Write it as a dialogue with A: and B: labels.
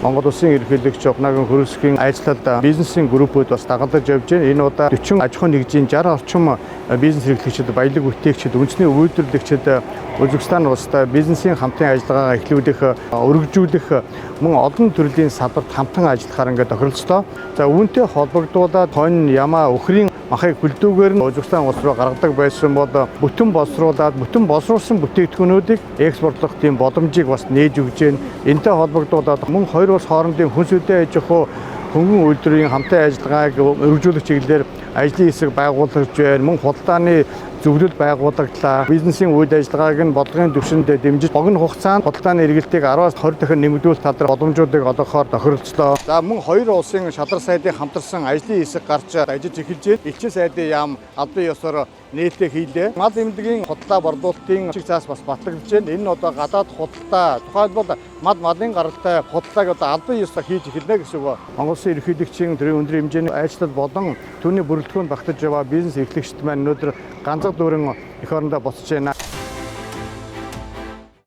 A: Монгол Улсын ерөнхийлөгч Угнаагийн хөрөлсгийн ажилтнууд бизнесийн группүүд бас дагалдаж явж байна. Энэ удаа 40 аж ахуйн нэгжийн 60 орчим бизнес эрхлэгчид, баялаг бүтээгчид, үндэсний үйлдвэрлэгчид Узбекистан улстай бизнесийн хамтын ажиллагаагаа эхлүүлэх, өргөжүүлэх мөн олон төрлийн салбарт хамтан ажиллахаар ингээд тохиролцлоо. За үүнтэй холбогдуулаад хонь ямаа өхрийн махыг хөлдөөгээр нь Узбекистан улс руу гаргадаг байсан бол бүтэн боловсруулсан бүтээгдэхүүнүүдийг экспортлох тийм боломжийг бас нээж өгч байна. Энэтэй холбогдуулаад мөн хоёр улс хоорондын хүнсүдээ аж ахуй хөнгөн үйлдвэрийн хамтын ажиллагааг өргөжүүлэх чиглэлээр ажлын хэсэг байгуулагдж байна. Мөн худалдааны зөвлөл байгуулагдлаа. Бизнесийн үйл ажиллагааг нь бодлогын түвшинд дэмжиж богино хугацаанд худалдааны эргэлтийг 10-аас 20 дахин нэмэгдүүлэх тал дээр боломжуудыг олгохоор тохиролцлоо. За мөн хоёр улсын шадар сайдын хамтарсан ажлын хэсэг гарч ажиллаж эхэлж байна. Элчин сайдын яам албан ёсоор нээлттэй хийлээ. Мал эмнэлгийн худалдаа борлуулалтын чиг цаас бас батлагдж байна. Энэ нь одоо гадаад худалдаа тухайлбал малын гаралтай худалдааг одоо албан ёсоор хийж эхэлнэ гэсэн үг. Монгол Улсын ерөнхийлөгчийн өндөр хэмжээний ажилтнууд болон түүний бүрэлдэхүүн багтаж яваа бизнес эрхлэгчид маань өнөөдөр ганцхан дүүрэн эх орондоо буцаж байна.